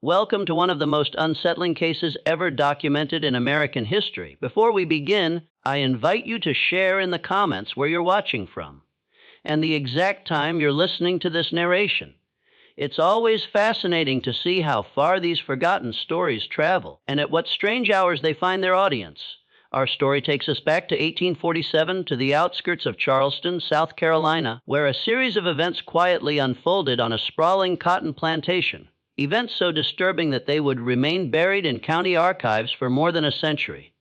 Welcome to one of the most unsettling cases ever documented in American history. Before we begin, I invite you to share in the comments where you're watching from and the exact time you're listening to this narration. It's always fascinating to see how far these forgotten stories travel and at what strange hours they find their audience. Our story takes us back to 1847 to the outskirts of Charleston, South Carolina, where a series of events quietly unfolded on a sprawling cotton plantation. Events so disturbing that they would remain buried in county archives for more than a century.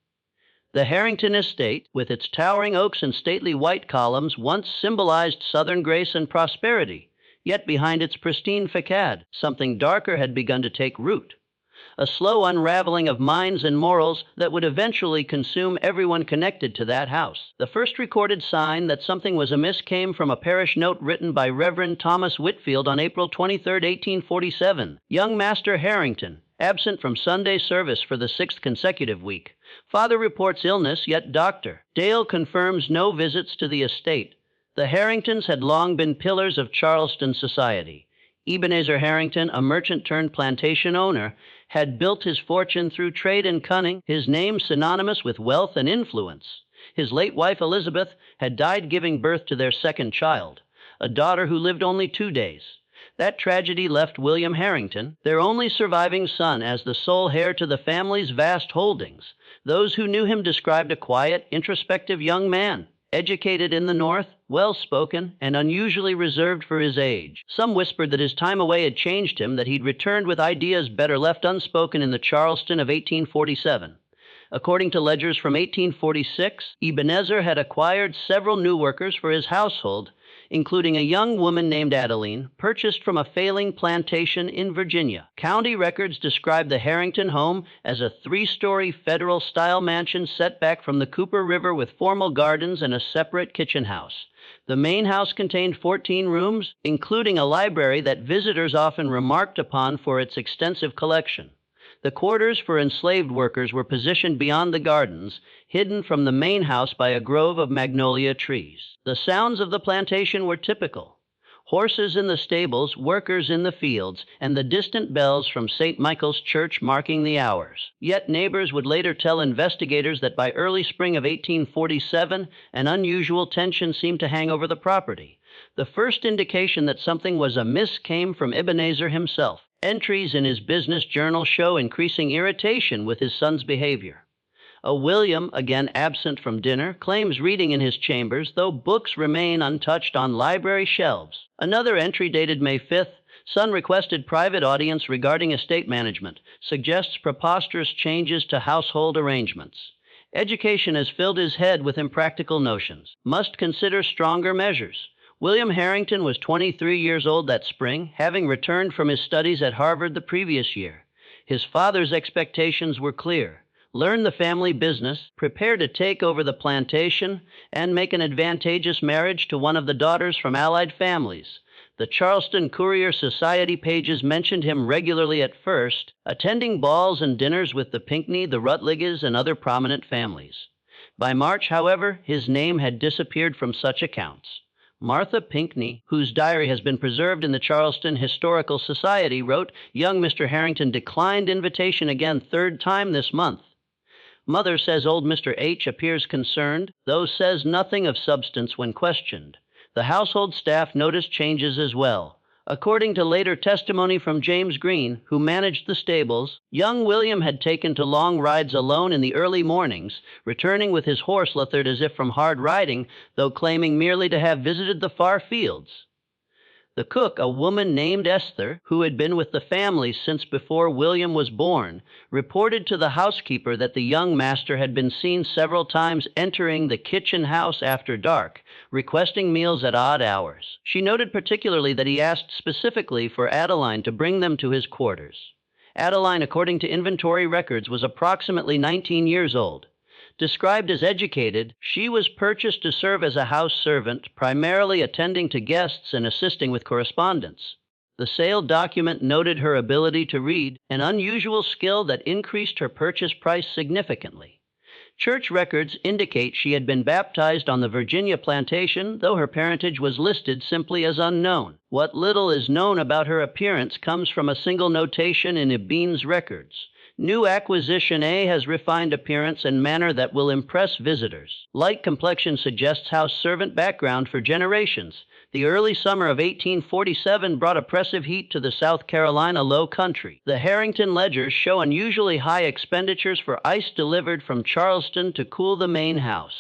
The Harrington estate, with its towering oaks and stately white columns, once symbolized Southern grace and prosperity. Yet behind its pristine facade, something darker had begun to take root. A slow unraveling of minds and morals that would eventually consume everyone connected to that house. The first recorded sign that something was amiss came from a parish note written by Reverend Thomas Whitfield on April 23, 1847. Young Master Harrington, absent from Sunday service for the 6th consecutive week. Father reports illness, yet Dr. Dale confirms no visits to the estate. The Harringtons had long been pillars of Charleston society. Ebenezer Harrington, a merchant-turned-plantation owner, had built his fortune through trade and cunning, his name synonymous with wealth and influence. His late wife, Elizabeth, had died giving birth to their second child, a daughter who lived only 2 days. That tragedy left William Harrington, their only surviving son, as the sole heir to the family's vast holdings. Those who knew him described a quiet, introspective young man, educated in the North, well-spoken, and unusually reserved for his age. Some whispered that his time away had changed him, that he'd returned with ideas better left unspoken in the Charleston of 1847. According to ledgers from 1846, Ebenezer had acquired several new workers for his household, including a young woman named Adeline, purchased from a failing plantation in Virginia. County records describe the Harrington home as a 3-story federal-style mansion set back from the Cooper River with formal gardens and a separate kitchen house. The main house contained 14 rooms, including a library that visitors often remarked upon for its extensive collection. The quarters for enslaved workers were positioned beyond the gardens, hidden from the main house by a grove of magnolia trees. The sounds of the plantation were typical. Horses in the stables, workers in the fields, and the distant bells from St. Michael's Church marking the hours. Yet neighbors would later tell investigators that by early spring of 1847, an unusual tension seemed to hang over the property. The first indication that something was amiss came from Ebenezer himself. Entries in his business journal show increasing irritation with his son's behavior. William, again absent from dinner, claims reading in his chambers, though books remain untouched on library shelves. Another entry dated May 5th, son requested private audience regarding estate management, suggests preposterous changes to household arrangements. Education has filled his head with impractical notions. Must consider stronger measures. William Harrington was 23 years old that spring, having returned from his studies at Harvard the previous year. His father's expectations were clear. Learn the family business, prepare to take over the plantation, and make an advantageous marriage to one of the daughters from allied families. The Charleston Courier Society pages mentioned him regularly at first, attending balls and dinners with the Pinckney, the Rutledges, and other prominent families. By March, however, his name had disappeared from such accounts. Martha Pinckney, whose diary has been preserved in the Charleston Historical Society, wrote, "Young Mr. Harrington declined invitation again 3rd time this month. Mother says old Mr. H. appears concerned, though says nothing of substance when questioned. The household staff noticed changes as well. According to later testimony from James Green, who managed the stables, young William had taken to long rides alone in the early mornings, returning with his horse lathered as if from hard riding, though claiming merely to have visited the far fields. The cook, a woman named Esther, who had been with the family since before William was born, reported to the housekeeper that the young master had been seen several times entering the kitchen house after dark, requesting meals at odd hours. She noted particularly that he asked specifically for Adeline to bring them to his quarters. Adeline, according to inventory records, was approximately 19 years old. Described as educated, she was purchased to serve as a house servant, primarily attending to guests and assisting with correspondence. The sale document noted her ability to read, an unusual skill that increased her purchase price significantly. Church records indicate she had been baptized on the Virginia plantation, though her parentage was listed simply as unknown. What little is known about her appearance comes from a single notation in Ebine's records. New acquisition A has refined appearance and manner that will impress visitors. Light complexion suggests house servant background for generations. The early summer of 1847 brought oppressive heat to the South Carolina low country. The Harrington ledgers show unusually high expenditures for ice delivered from Charleston to cool the main house.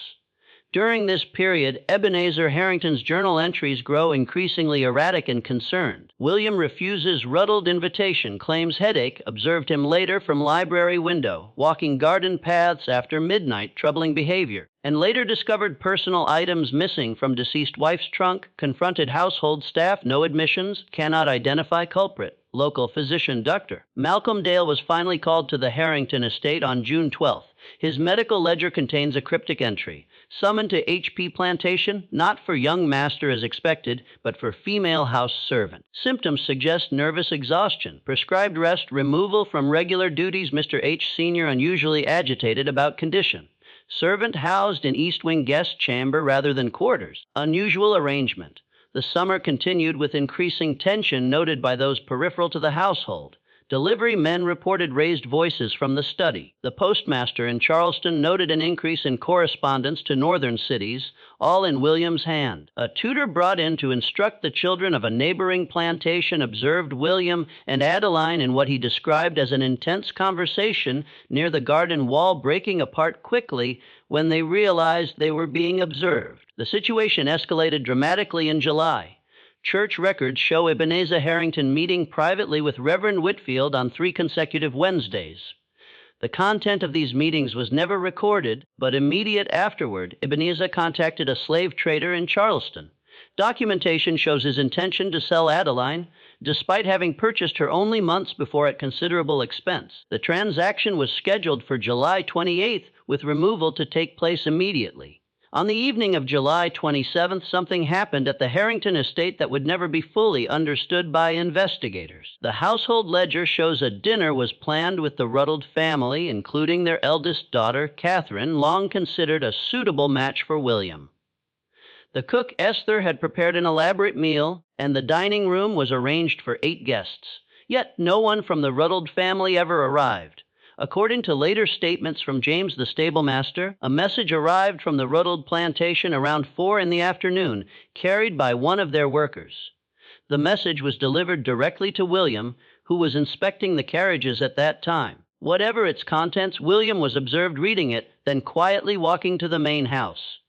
During this period, Ebenezer Harrington's journal entries grow increasingly erratic and concerned. William refuses Ruddled invitation, claims headache, observed him later from library window, walking garden paths after midnight, troubling behavior, and later discovered personal items missing from deceased wife's trunk, confronted household staff, no admissions, cannot identify culprit. Local physician Dr. Malcolm Dale was finally called to the Harrington estate on June 12th. His medical ledger contains a cryptic entry. Summoned to H.P. Plantation, not for young master as expected, but for female house servant. Symptoms suggest nervous exhaustion. Prescribed rest, removal from regular duties. Mr. H. Sr. unusually agitated about condition. Servant housed in East Wing guest chamber rather than quarters. Unusual arrangement. The summer continued with increasing tension noted by those peripheral to the household. Delivery men reported raised voices from the study. The postmaster in Charleston noted an increase in correspondence to northern cities, all in William's hand. A tutor brought in to instruct the children of a neighboring plantation observed William and Adeline in what he described as an intense conversation near the garden wall, breaking apart quickly when they realized they were being observed. The situation escalated dramatically in July. Church records show Ebenezer Harrington meeting privately with Reverend Whitfield on 3 consecutive Wednesdays. The content of these meetings was never recorded, but immediate afterward, Ebenezer contacted a slave trader in Charleston. Documentation shows his intention to sell Adeline, despite having purchased her only months before at considerable expense. The transaction was scheduled for July 28th, with removal to take place immediately. On the evening of July 27th, something happened at the Harrington estate that would never be fully understood by investigators. The household ledger shows a dinner was planned with the Ruddled family, including their eldest daughter, Catherine, long considered a suitable match for William. The cook, Esther, had prepared an elaborate meal, and the dining room was arranged for 8 guests. Yet no one from the Ruddled family ever arrived. According to later statements from James the stablemaster, a message arrived from the Ruddled plantation around 4 in the afternoon, carried by one of their workers. The message was delivered directly to William, who was inspecting the carriages at that time. Whatever its contents, William was observed reading it, then quietly walking to the main house.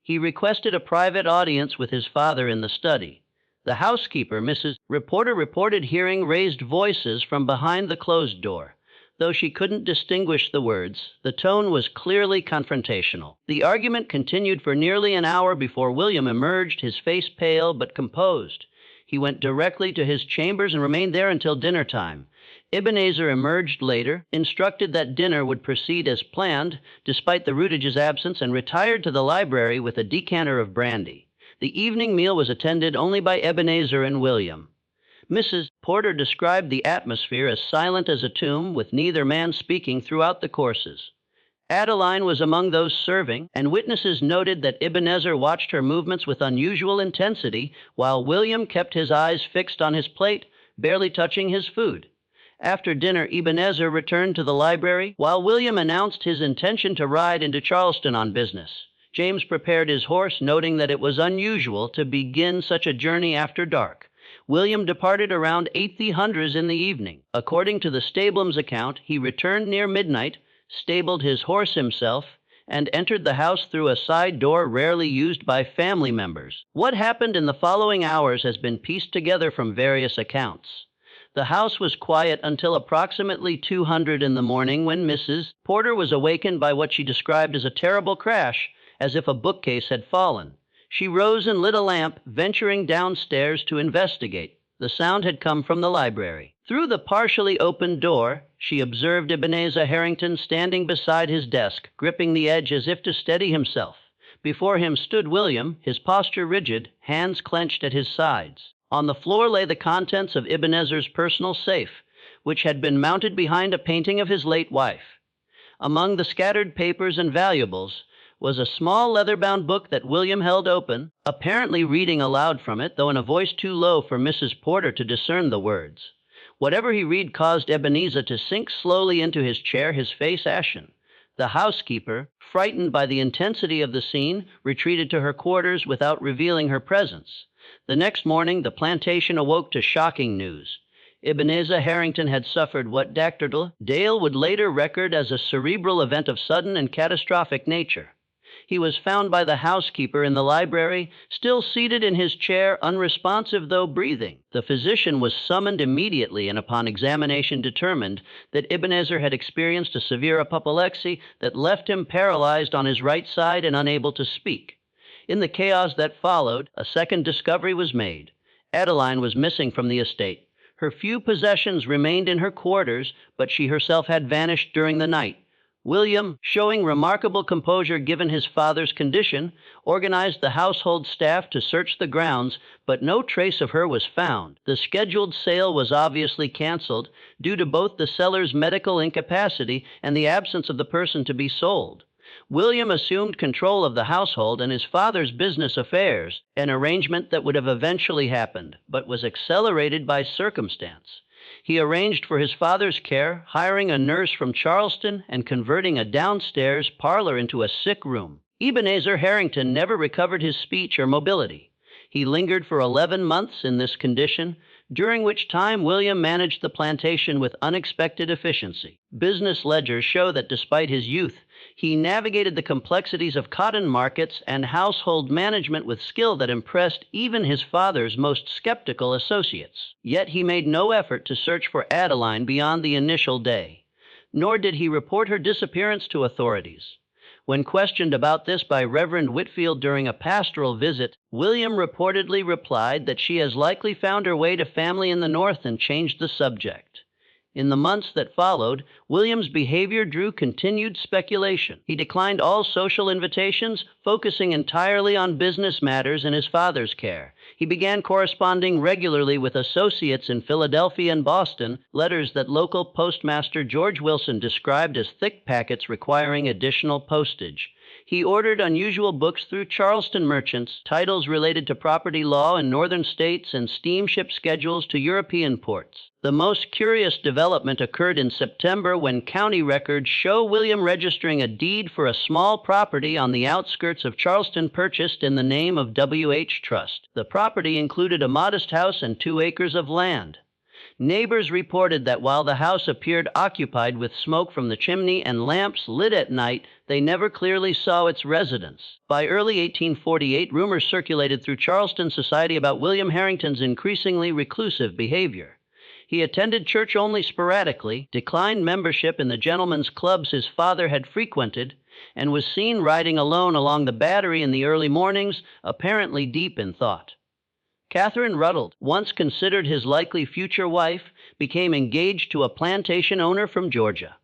He requested a private audience with his father in the study. The housekeeper, Mrs. Reporter, reported hearing raised voices from behind the closed door. Though she couldn't distinguish the words, the tone was clearly confrontational. The argument continued for nearly an hour before William emerged, his face pale but composed. He went directly to his chambers and remained there until dinner time. Ebenezer emerged later, instructed that dinner would proceed as planned, despite the Rutage's absence, and retired to the library with a decanter of brandy. The evening meal was attended only by Ebenezer and William. Mrs. Porter described the atmosphere as silent as a tomb, with neither man speaking throughout the courses. Adeline was among those serving, and witnesses noted that Ebenezer watched her movements with unusual intensity, while William kept his eyes fixed on his plate, barely touching his food. After dinner, Ebenezer returned to the library, while William announced his intention to ride into Charleston on business. James prepared his horse, noting that it was unusual to begin such a journey after dark. William departed around 8:00 in the evening. According to the stableman's account, he returned near midnight, stabled his horse himself, and entered the house through a side door rarely used by family members. What happened in the following hours has been pieced together from various accounts. The house was quiet until approximately 2:00 in the morning, when Mrs. Porter was awakened by what she described as a terrible crash, as if a bookcase had fallen. She rose and lit a lamp, venturing downstairs to investigate. The sound had come from the library. Through the partially opened door, she observed Ebenezer Harrington standing beside his desk, gripping the edge as if to steady himself. Before him stood William, his posture rigid, hands clenched at his sides. On the floor lay the contents of Ebenezer's personal safe, which had been mounted behind a painting of his late wife. Among the scattered papers and valuables was a small leather-bound book that William held open, apparently reading aloud from it, though in a voice too low for Mrs. Porter to discern the words. Whatever he read caused Ebenezer to sink slowly into his chair, his face ashen. The housekeeper, frightened by the intensity of the scene, retreated to her quarters without revealing her presence. The next morning, the plantation awoke to shocking news. Ebenezer Harrington had suffered what Dr. Dale would later record as a cerebral event of sudden and catastrophic nature. He was found by the housekeeper in the library, still seated in his chair, unresponsive though breathing. The physician was summoned immediately and upon examination determined that Ebenezer had experienced a severe apoplexy that left him paralyzed on his right side and unable to speak. In the chaos that followed, a second discovery was made. Adeline was missing from the estate. Her few possessions remained in her quarters, but she herself had vanished during the night. William, showing remarkable composure given his father's condition, organized the household staff to search the grounds, but no trace of her was found. The scheduled sale was obviously canceled due to both the seller's medical incapacity and the absence of the person to be sold. William assumed control of the household and his father's business affairs, an arrangement that would have eventually happened, but was accelerated by circumstance. He arranged for his father's care, hiring a nurse from Charleston and converting a downstairs parlor into a sick room. Ebenezer Harrington never recovered his speech or mobility. He lingered for 11 months in this condition, during which time William managed the plantation with unexpected efficiency. Business ledgers show that despite his youth, he navigated the complexities of cotton markets and household management with skill that impressed even his father's most skeptical associates. Yet he made no effort to search for Adeline beyond the initial day, nor did he report her disappearance to authorities. When questioned about this by Reverend Whitfield during a pastoral visit, William reportedly replied that she has likely found her way to family in the North and changed the subject. In the months that followed, William's behavior drew continued speculation. He declined all social invitations, focusing entirely on business matters in his father's care. He began corresponding regularly with associates in Philadelphia and Boston, letters that local postmaster George Wilson described as thick packets requiring additional postage. He ordered unusual books through Charleston merchants, titles related to property law in northern states, and steamship schedules to European ports. The most curious development occurred in September when county records show William registering a deed for a small property on the outskirts of Charleston purchased in the name of W.H. Trust. The property included a modest house and 2 acres of land. Neighbors reported that while the house appeared occupied with smoke from the chimney and lamps lit at night, they never clearly saw its residents. By early 1848, rumors circulated through Charleston society about William Harrington's increasingly reclusive behavior. He attended church only sporadically, declined membership in the gentlemen's clubs his father had frequented, and was seen riding alone along the Battery in the early mornings, apparently deep in thought. Catherine Ruddle, once considered his likely future wife, became engaged to a plantation owner from Georgia.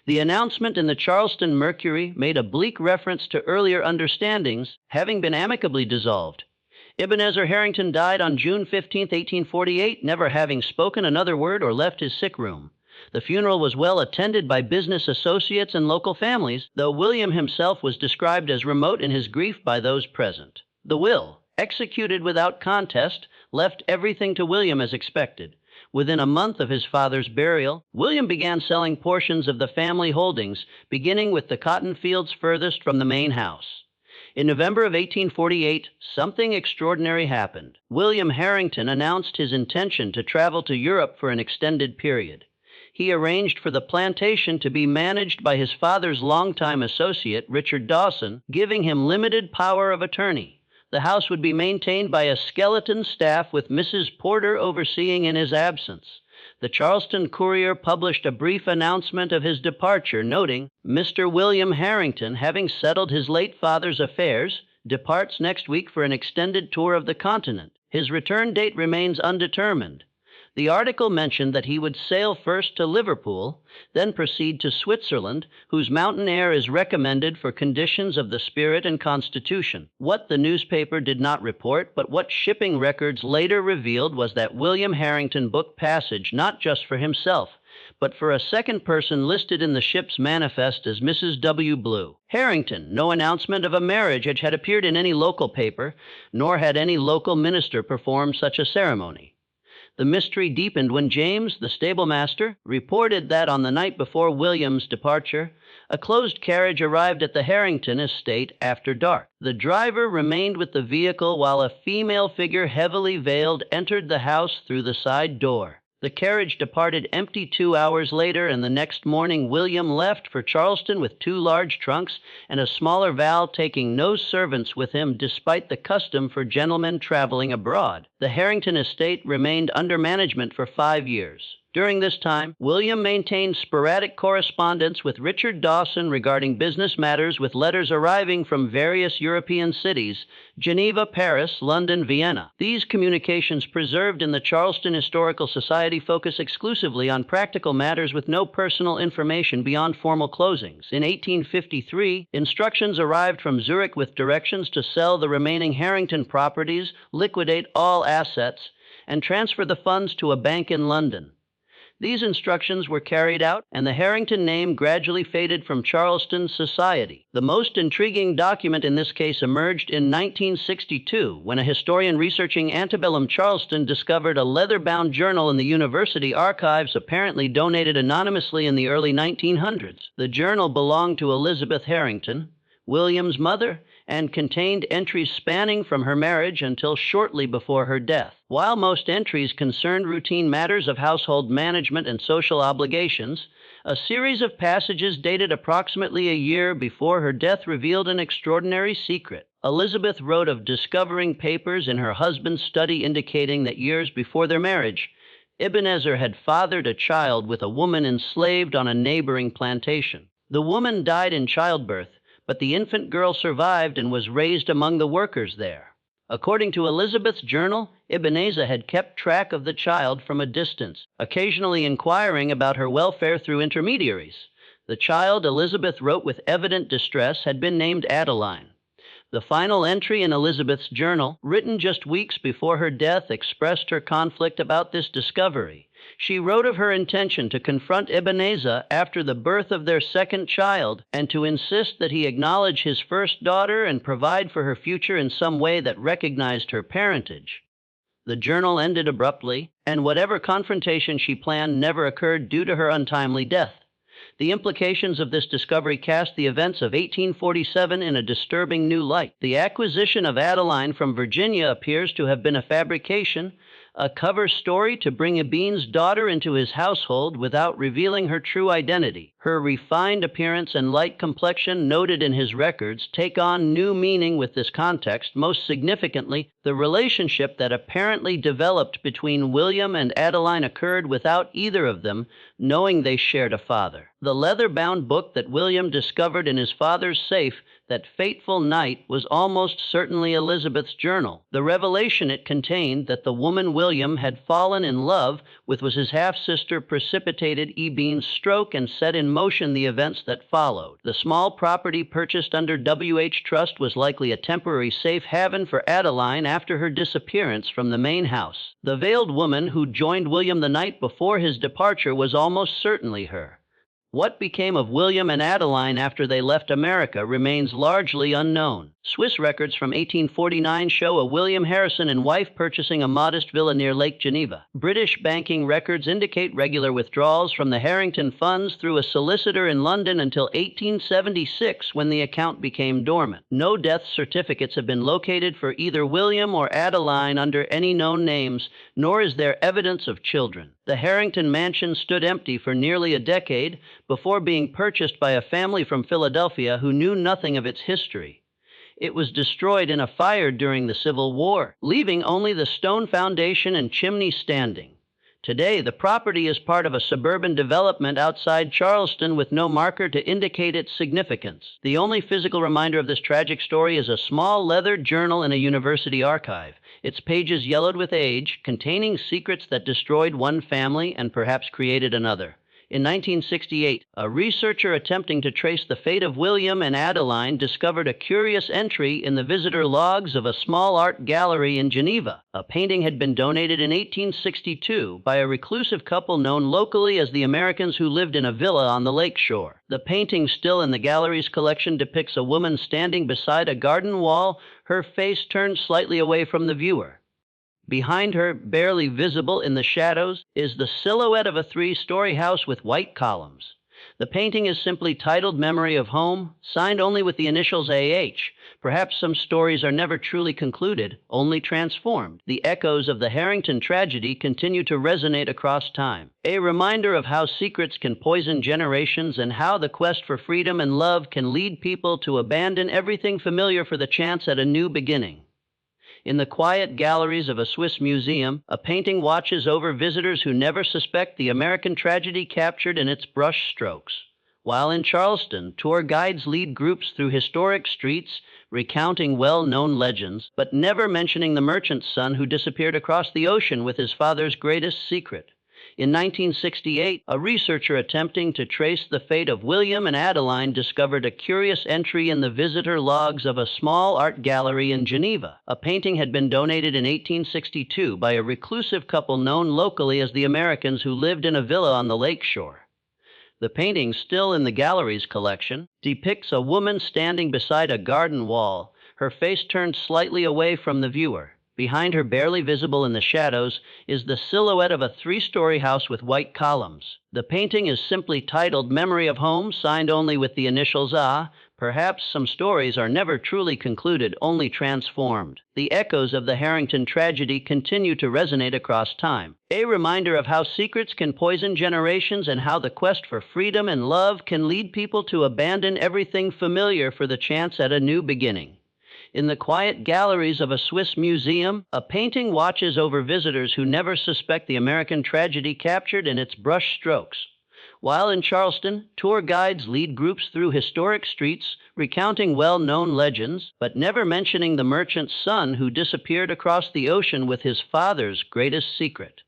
The announcement in the Charleston Mercury made a bleak reference to earlier understandings, having been amicably dissolved. Ebenezer Harrington died on June 15, 1848, never having spoken another word or left his sick room. The funeral was well attended by business associates and local families, though William himself was described as remote in his grief by those present. The will, executed without contest, left everything to William as expected. Within a month of his father's burial, William began selling portions of the family holdings, beginning with the cotton fields furthest from the main house. In November of 1848, something extraordinary happened. William Harrington announced his intention to travel to Europe for an extended period. He arranged for the plantation to be managed by his father's longtime associate, Richard Dawson, giving him limited power of attorney. The house would be maintained by a skeleton staff with Mrs. Porter overseeing in his absence. The Charleston Courier published a brief announcement of his departure, noting, "Mr. William Harrington, having settled his late father's affairs, departs next week for an extended tour of the continent. His return date remains undetermined." The article mentioned that he would sail first to Liverpool, then proceed to Switzerland, whose mountain air is recommended for conditions of the spirit and constitution. What the newspaper did not report, but what shipping records later revealed, was that William Harrington booked passage not just for himself, but for a second person listed in the ship's manifest as Mrs. W. Blue. Harrington, no announcement of a marriage had appeared in any local paper, nor had any local minister performed such a ceremony. The mystery deepened when James, the stablemaster, reported that on the night before William's departure, a closed carriage arrived at the Harrington estate after dark. The driver remained with the vehicle while a female figure heavily veiled entered the house through the side door. The carriage departed empty 2 hours later, and the next morning William left for Charleston with 2 large trunks and a smaller Val, taking no servants with him despite the custom for gentlemen traveling abroad. The Harrington estate remained under management for 5 years. During this time, William maintained sporadic correspondence with Richard Dawson regarding business matters, with letters arriving from various European cities: Geneva, Paris, London, Vienna. These communications, preserved in the Charleston Historical Society, focus exclusively on practical matters with no personal information beyond formal closings. In 1853, instructions arrived from Zurich with directions to sell the remaining Harrington properties, liquidate all assets, and transfer the funds to a bank in London. These instructions were carried out, and the Harrington name gradually faded from Charleston society. The most intriguing document in this case emerged in 1962, when a historian researching antebellum Charleston discovered a leather-bound journal in the university archives, apparently donated anonymously in the early 1900s. The journal belonged to Elizabeth Harrington, William's mother, and contained entries spanning from her marriage until shortly before her death. While most entries concerned routine matters of household management and social obligations, a series of passages dated approximately a year before her death revealed an extraordinary secret. Elizabeth wrote of discovering papers in her husband's study indicating that years before their marriage, Ebenezer had fathered a child with a woman enslaved on a neighboring plantation. The woman died in childbirth, but the infant girl survived and was raised among the workers there. According to Elizabeth's journal, Ebenezer had kept track of the child from a distance, occasionally inquiring about her welfare through intermediaries. The child, Elizabeth wrote with evident distress, had been named Adeline. The final entry in Elizabeth's journal, written just weeks before her death, expressed her conflict about this discovery. She wrote of her intention to confront Ebenezer after the birth of their second child, and to insist that he acknowledge his first daughter and provide for her future in some way that recognized her parentage. The journal ended abruptly, and whatever confrontation she planned never occurred due to her untimely death. The implications of this discovery cast the events of 1847 in a disturbing new light. The acquisition of Adeline from Virginia appears to have been a fabrication, a cover story to bring Ebene's daughter into his household without revealing her true identity. Her refined appearance and light complexion, noted in his records, take on new meaning with this context. Most significantly, the relationship that apparently developed between William and Adeline occurred without either of them knowing they shared a father. The leather-bound book that William discovered in his father's safe that fateful night was almost certainly Elizabeth's journal. The revelation it contained, that the woman William had fallen in love with was his half-sister, precipitated Ebene's stroke and set in motion the events that followed. The small property purchased under W.H. Trust was likely a temporary safe haven for Adeline after her disappearance from the main house. The veiled woman who joined William the night before his departure was almost certainly her. What became of William and Adeline after they left America remains largely unknown. Swiss records from 1849 show a William Harrison and wife purchasing a modest villa near Lake Geneva. British banking records indicate regular withdrawals from the Harrington funds through a solicitor in London until 1876, when the account became dormant. No death certificates have been located for either William or Adeline under any known names, nor is there evidence of children. The Harrington mansion stood empty for nearly a decade before being purchased by a family from Philadelphia who knew nothing of its history. It was destroyed in a fire during the Civil War, leaving only the stone foundation and chimney standing. Today, the property is part of a suburban development outside Charleston with no marker to indicate its significance. The only physical reminder of this tragic story is a small leather journal in a university archive, its pages yellowed with age, containing secrets that destroyed one family and perhaps created another. In 1968, a researcher attempting to trace the fate of William and Adeline discovered a curious entry in the visitor logs of a small art gallery in Geneva. A painting had been donated in 1862 by a reclusive couple known locally as the Americans who lived in a villa on the lake shore. The painting still in the gallery's collection depicts a woman standing beside a garden wall, her face turned slightly away from the viewer. Behind her, barely visible in the shadows, is the silhouette of a three-story house with white columns. The painting is simply titled Memory of Home, signed only with the initials AH. Perhaps some stories are never truly concluded, only transformed. The echoes of the Harrington tragedy continue to resonate across time. A reminder of how secrets can poison generations and how the quest for freedom and love can lead people to abandon everything familiar for the chance at a new beginning. In the quiet galleries of a Swiss museum, a painting watches over visitors who never suspect the American tragedy captured in its brush strokes. While in Charleston, tour guides lead groups through historic streets, recounting well-known legends, but never mentioning the merchant's son who disappeared across the ocean with his father's greatest secret. In 1968, a researcher attempting to trace the fate of William and Adeline discovered a curious entry in the visitor logs of a small art gallery in Geneva. A painting had been donated in 1862 by a reclusive couple known locally as the Americans who lived in a villa on the lake shore. The painting, still in the gallery's collection, depicts a woman standing beside a garden wall, her face turned slightly away from the viewer. Behind her, barely visible in the shadows, is the silhouette of a three-story house with white columns. The painting is simply titled Memory of Home, signed only with the initials A. Perhaps some stories are never truly concluded, only transformed. The echoes of the Harrington tragedy continue to resonate across time. A reminder of how secrets can poison generations and how the quest for freedom and love can lead people to abandon everything familiar for the chance at a new beginning. In the quiet galleries of a Swiss museum, a painting watches over visitors who never suspect the American tragedy captured in its brush strokes. While in Charleston, tour guides lead groups through historic streets, recounting well-known legends, but never mentioning the merchant's son who disappeared across the ocean with his father's greatest secret.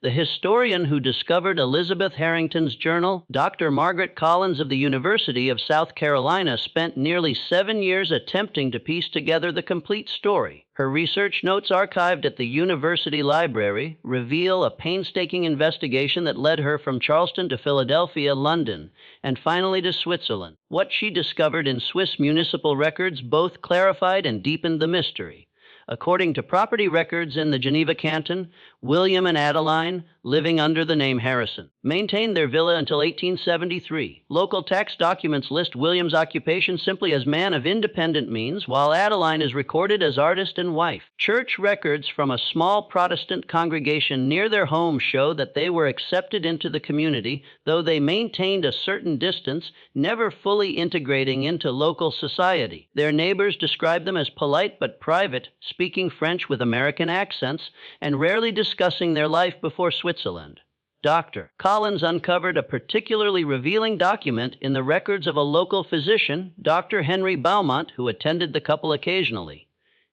The historian who discovered Elizabeth Harrington's journal, Dr. Margaret Collins of the University of South Carolina, spent nearly 7 years attempting to piece together the complete story. Her research notes archived at the University Library reveal a painstaking investigation that led her from Charleston to Philadelphia, London, and finally to Switzerland. What she discovered in Swiss municipal records both clarified and deepened the mystery. According to property records in the Geneva canton, William and Adeline, living under the name Harrison, maintained their villa until 1873. Local tax documents list William's occupation simply as man of independent means, while Adeline is recorded as artist and wife. Church records from a small Protestant congregation near their home show that they were accepted into the community, though they maintained a certain distance, never fully integrating into local society. Their neighbors describe them as polite but private, speaking French with American accents, and rarely discussing their life before Switzerland. Dr. Collins uncovered a particularly revealing document in the records of a local physician, Dr. Henry Beaumont, who attended the couple occasionally.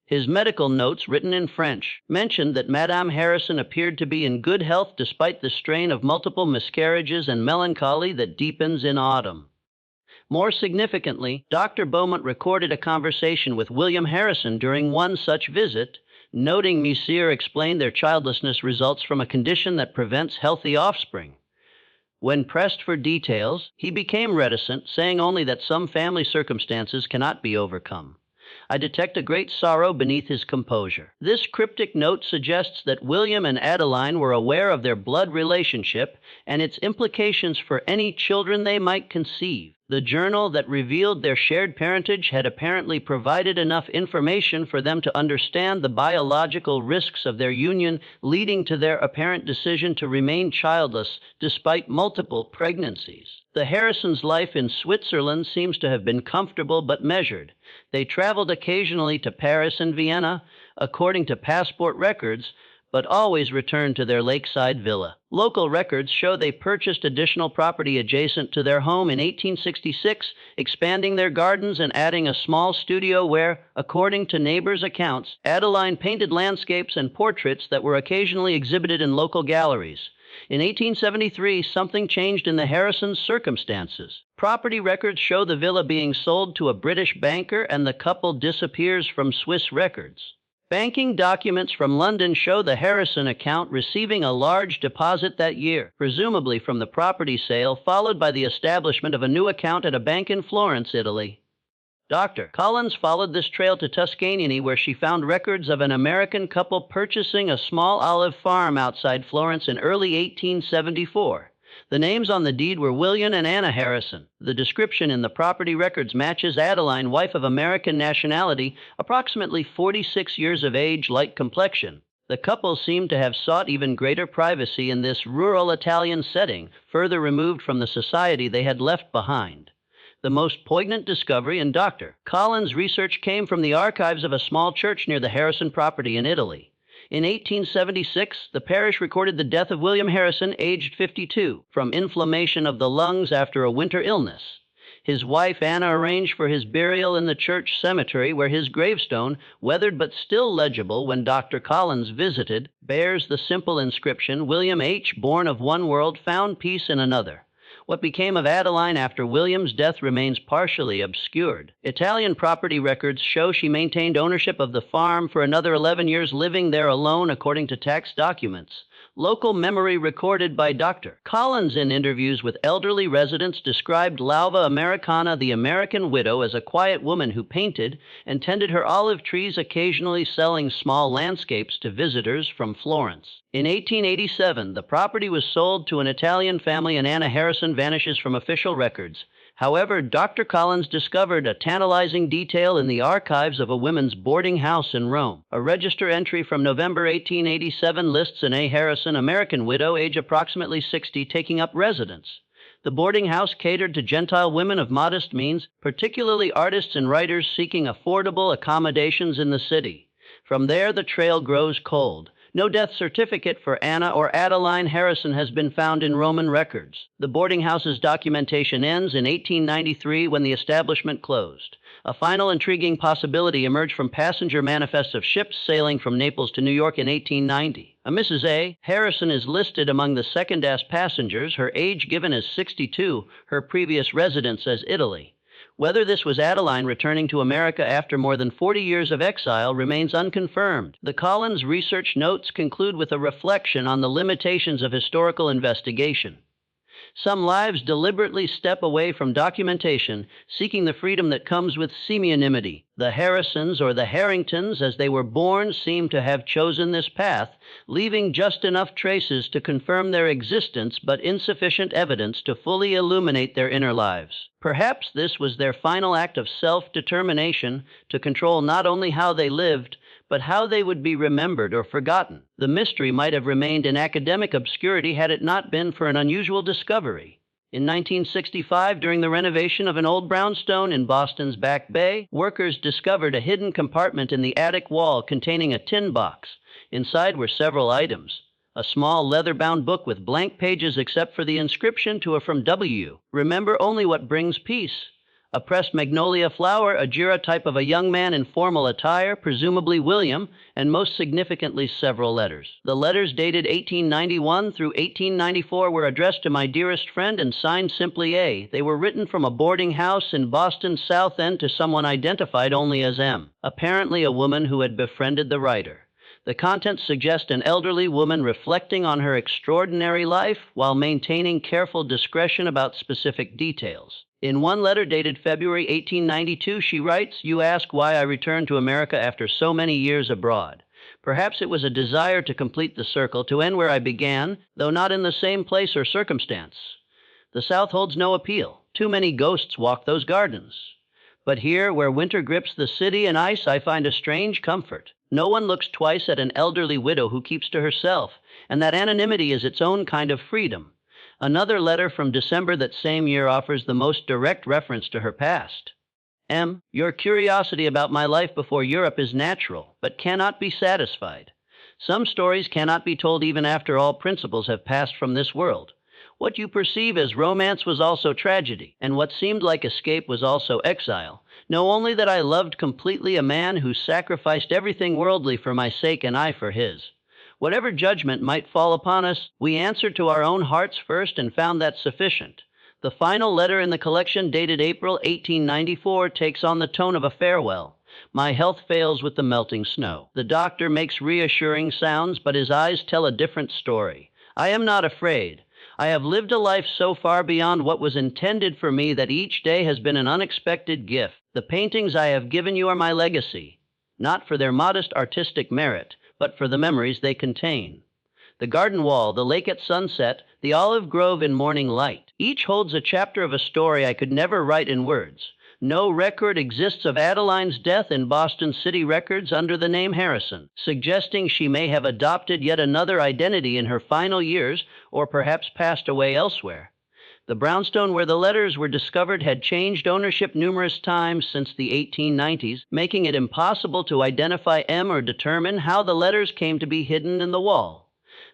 His medical notes, written in French, mentioned that Madame Harrison appeared to be in good health despite the strain of multiple miscarriages and melancholy that deepens in autumn. More significantly, Dr. Beaumont recorded a conversation with William Harrison during one such visit, noting Monsieur explained their childlessness results from a condition that prevents healthy offspring. When pressed for details, he became reticent, saying only that some family circumstances cannot be overcome. I detect a great sorrow beneath his composure. This cryptic note suggests that William and Adeline were aware of their blood relationship and its implications for any children they might conceive. The journal that revealed their shared parentage had apparently provided enough information for them to understand the biological risks of their union, leading to their apparent decision to remain childless despite multiple pregnancies. The Harrisons' life in Switzerland seems to have been comfortable but measured. They traveled occasionally to Paris and Vienna, according to passport records, but always returned to their lakeside villa. Local records show they purchased additional property adjacent to their home in 1866, expanding their gardens and adding a small studio where, according to neighbors' accounts, Adeline painted landscapes and portraits that were occasionally exhibited in local galleries. In 1873, something changed in the Harrisons' circumstances. Property records show the villa being sold to a British banker, and the couple disappears from Swiss records. Banking documents from London show the Harrison account receiving a large deposit that year, presumably from the property sale, followed by the establishment of a new account at a bank in Florence, Italy. Dr. Collins followed this trail to Tuscany, where she found records of an American couple purchasing a small olive farm outside Florence in early 1874. The names on the deed were William and Anna Harrison. The description in the property records matches Adeline, wife of American nationality, approximately 46 years of age, light complexion. The couple seemed to have sought even greater privacy in this rural Italian setting, further removed from the society they had left behind. The most poignant discovery in Dr. Collins' research came from the archives of a small church near the Harrison property in Italy. In 1876, the parish recorded the death of William Harrison, aged 52, from inflammation of the lungs after a winter illness. His wife, Anna, arranged for his burial in the church cemetery, where his gravestone, weathered but still legible when Dr. Collins visited, bears the simple inscription, William H., born of one world, found peace in another. What became of Adeline after William's death remains partially obscured. Italian property records show she maintained ownership of the farm for another 11 years, living there alone according to tax documents. Local memory recorded by Dr. Collins in interviews with elderly residents described L'Alva Americana, the American widow, as a quiet woman who painted and tended her olive trees, occasionally selling small landscapes to visitors from Florence. In 1887, the property was sold to an Italian family, and Anna Harrison vanishes from official records. However, Dr. Collins discovered a tantalizing detail in the archives of a women's boarding house in Rome. A register entry from November 1887 lists an A. Harrison, American widow, age approximately 60, taking up residence. The boarding house catered to Gentile women of modest means, particularly artists and writers seeking affordable accommodations in the city. From there, the trail grows cold. No death certificate for Anna or Adeline Harrison has been found in Roman records. The boarding house's documentation ends in 1893 when the establishment closed. A final intriguing possibility emerged from passenger manifests of ships sailing from Naples to New York in 1890. A Mrs. A. Harrison is listed among the second-class passengers, her age given as 62, her previous residence as Italy. Whether this was Adeline returning to America after more than 40 years of exile remains unconfirmed. The Collins research notes conclude with a reflection on the limitations of historical investigation. Some lives deliberately step away from documentation, seeking the freedom that comes with pseudonymity. The Harrisons, or the Harringtons, as they were born, seem to have chosen this path, leaving just enough traces to confirm their existence but insufficient evidence to fully illuminate their inner lives. Perhaps this was their final act of self-determination to control not only how they lived, but how they would be remembered or forgotten. The mystery might have remained in academic obscurity had it not been for an unusual discovery. In 1965, during the renovation of an old brownstone in Boston's Back Bay, workers discovered a hidden compartment in the attic wall containing a tin box. Inside were several items. A small leather-bound book with blank pages except for the inscription to or from W. Remember only what brings peace. A pressed magnolia flower, a gyrotype of a young man in formal attire, presumably William, and most significantly several letters. The letters, dated 1891 through 1894, were addressed to my dearest friend and signed simply A. They were written from a boarding house in Boston's South End to someone identified only as M, apparently a woman who had befriended the writer. The contents suggest an elderly woman reflecting on her extraordinary life while maintaining careful discretion about specific details. In one letter dated February 1892, she writes, "You ask why I returned to America after so many years abroad. Perhaps it was a desire to complete the circle, to end where I began, though not in the same place or circumstance. The South holds no appeal. Too many ghosts walk those gardens. But here, where winter grips the city in ice, I find a strange comfort. No one looks twice at an elderly widow who keeps to herself, and that anonymity is its own kind of freedom." Another letter from December that same year offers the most direct reference to her past. M. Your curiosity about my life before Europe is natural, but cannot be satisfied. Some stories cannot be told even after all principles have passed from this world. What you perceive as romance was also tragedy, and what seemed like escape was also exile. Know only that I loved completely a man who sacrificed everything worldly for my sake and I for his. Whatever judgment might fall upon us, we answered to our own hearts first and found that sufficient. The final letter in the collection, dated April 1894, takes on the tone of a farewell. My health fails with the melting snow. The doctor makes reassuring sounds, but his eyes tell a different story. I am not afraid. I have lived a life so far beyond what was intended for me that each day has been an unexpected gift. The paintings I have given you are my legacy, not for their modest artistic merit, but for the memories they contain. The garden wall, the lake at sunset, the olive grove in morning light. Each holds a chapter of a story I could never write in words. No record exists of Adeline's death in Boston city records under the name Harrison, suggesting she may have adopted yet another identity in her final years, or perhaps passed away elsewhere. The brownstone where the letters were discovered had changed ownership numerous times since the 1890s, making it impossible to identify or determine how the letters came to be hidden in the wall.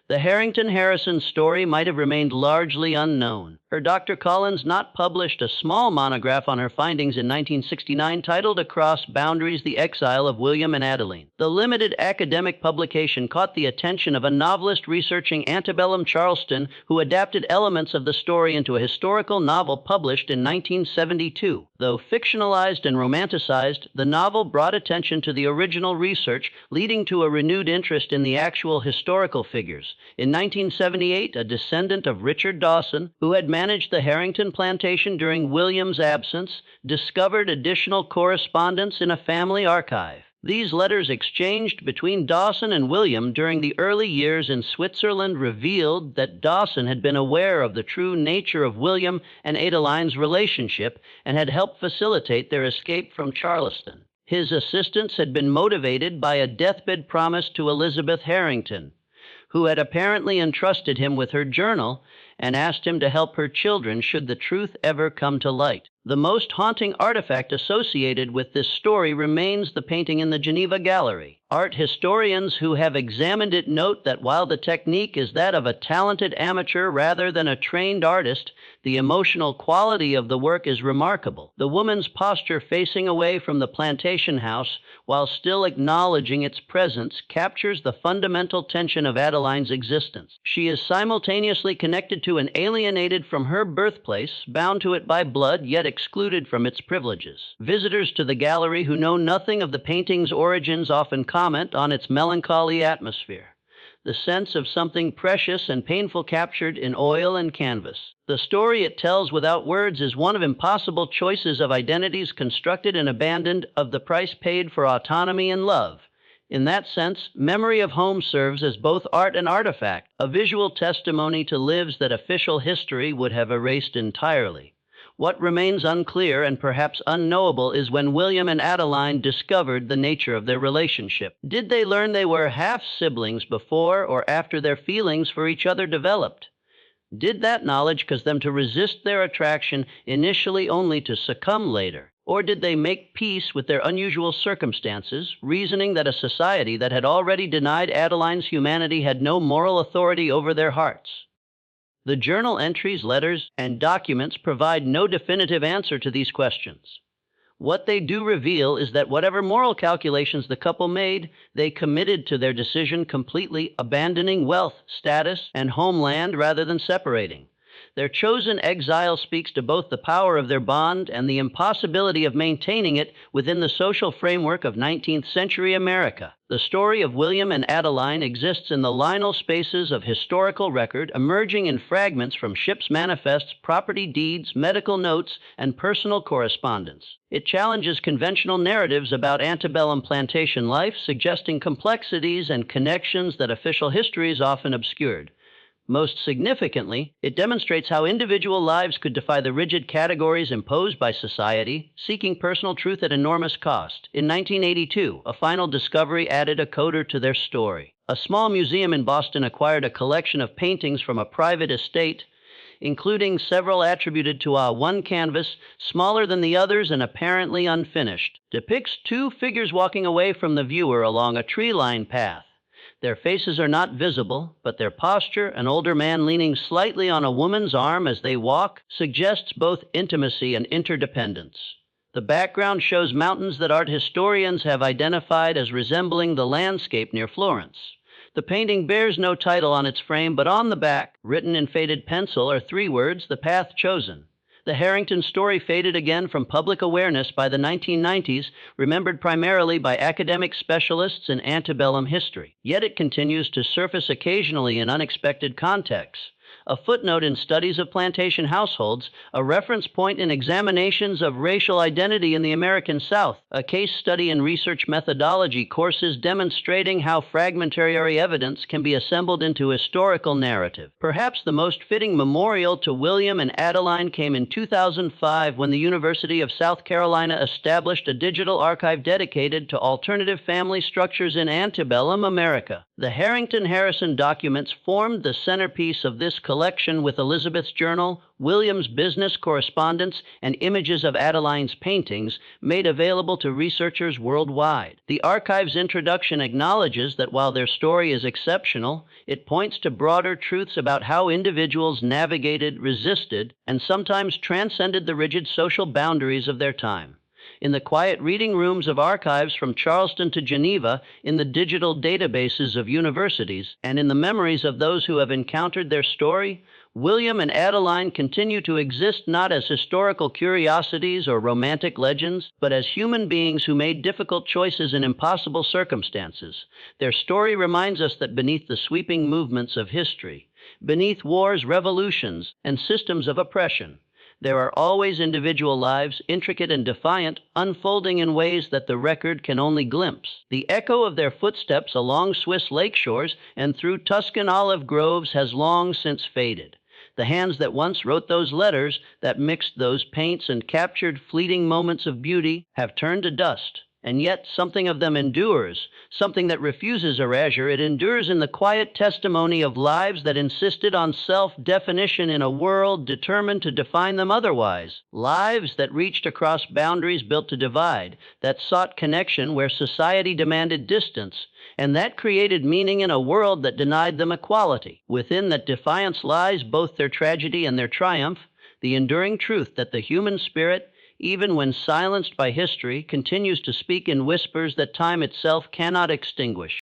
The Harrington-Harrison story might have remained largely unknown. Her Dr. Collins not published a small monograph on her findings in 1969 titled Across Boundaries: The Exile of William and Adeline. The limited academic publication caught the attention of a novelist researching Antebellum Charleston who adapted elements of the story into a historical novel published in 1972. Though fictionalized and romanticized, the novel brought attention to the original research, leading to a renewed interest in the actual historical figures. In 1978, a descendant of Richard Dawson, who had managed the Harrington plantation during William's absence, discovered additional correspondence in a family archive. These letters exchanged between Dawson and William during the early years in Switzerland revealed that Dawson had been aware of the true nature of William and Adeline's relationship and had helped facilitate their escape from Charleston. His assistance had been motivated by a deathbed promise to Elizabeth Harrington, who had apparently entrusted him with her journal and asked him to help her children should the truth ever come to light. The most haunting artifact associated with this story remains the painting in the Geneva Gallery. Art historians who have examined it note that while the technique is that of a talented amateur rather than a trained artist, the emotional quality of the work is remarkable. The woman's posture facing away from the plantation house while still acknowledging its presence captures the fundamental tension of Adeline's existence. She is simultaneously connected to and alienated from her birthplace, bound to it by blood, yet excluded from its privileges. Visitors to the gallery who know nothing of the painting's origins often comment on its melancholy atmosphere, the sense of something precious and painful captured in oil and canvas. The story it tells without words is one of impossible choices of identities constructed and abandoned, of the price paid for autonomy and love. In that sense, Memory of Home serves as both art and artifact, a visual testimony to lives that official history would have erased entirely. What remains unclear and perhaps unknowable is when William and Adeline discovered the nature of their relationship. Did they learn they were half-siblings before or after their feelings for each other developed? Did that knowledge cause them to resist their attraction initially only to succumb later? Or did they make peace with their unusual circumstances, reasoning that a society that had already denied Adeline's humanity had no moral authority over their hearts? The journal entries, letters, and documents provide no definitive answer to these questions. What they do reveal is that whatever moral calculations the couple made, they committed to their decision completely, abandoning wealth, status, and homeland rather than separating. Their chosen exile speaks to both the power of their bond and the impossibility of maintaining it within the social framework of 19th century America. The story of William and Adeline exists in the liminal spaces of historical record, emerging in fragments from ships' manifests, property deeds, medical notes, and personal correspondence. It challenges conventional narratives about antebellum plantation life, suggesting complexities and connections that official histories often obscured. Most significantly, it demonstrates how individual lives could defy the rigid categories imposed by society, seeking personal truth at enormous cost. In 1982, a final discovery added a coda to their story. A small museum in Boston acquired a collection of paintings from a private estate, including several attributed to one canvas, smaller than the others and apparently unfinished. Depicts two figures walking away from the viewer along a tree-lined path. Their faces are not visible, but their posture, an older man leaning slightly on a woman's arm as they walk, suggests both intimacy and interdependence. The background shows mountains that art historians have identified as resembling the landscape near Florence. The painting bears no title on its frame, but on the back, written in faded pencil, are three words: the path chosen. The Harrington story faded again from public awareness by the 1990s, remembered primarily by academic specialists in antebellum history. Yet it continues to surface occasionally in unexpected contexts. A footnote in studies of plantation households, a reference point in examinations of racial identity in the American South, a case study in research methodology courses demonstrating how fragmentary evidence can be assembled into historical narrative. Perhaps the most fitting memorial to William and Adeline came in 2005 when the University of South Carolina established a digital archive dedicated to alternative family structures in antebellum America. The Harrington-Harrison documents formed the centerpiece of this collection, with Elizabeth's journal, William's business correspondence, and images of Adeline's paintings made available to researchers worldwide. The archive's introduction acknowledges that while their story is exceptional, it points to broader truths about how individuals navigated, resisted, and sometimes transcended the rigid social boundaries of their time. In the quiet reading rooms of archives from Charleston to Geneva, in the digital databases of universities, and in the memories of those who have encountered their story, William and Adeline continue to exist not as historical curiosities or romantic legends, but as human beings who made difficult choices in impossible circumstances. Their story reminds us that beneath the sweeping movements of history, beneath wars, revolutions, and systems of oppression, there are always individual lives, intricate and defiant, unfolding in ways that the record can only glimpse. The echo of their footsteps along Swiss lake shores and through Tuscan olive groves has long since faded. The hands that once wrote those letters, that mixed those paints and captured fleeting moments of beauty, have turned to dust. And yet something of them endures, something that refuses erasure. It endures in the quiet testimony of lives that insisted on self-definition in a world determined to define them otherwise. Lives that reached across boundaries built to divide, that sought connection where society demanded distance, and that created meaning in a world that denied them equality. Within that defiance lies both their tragedy and their triumph, the enduring truth that the human spirit, even when silenced by history, continues to speak in whispers that time itself cannot extinguish.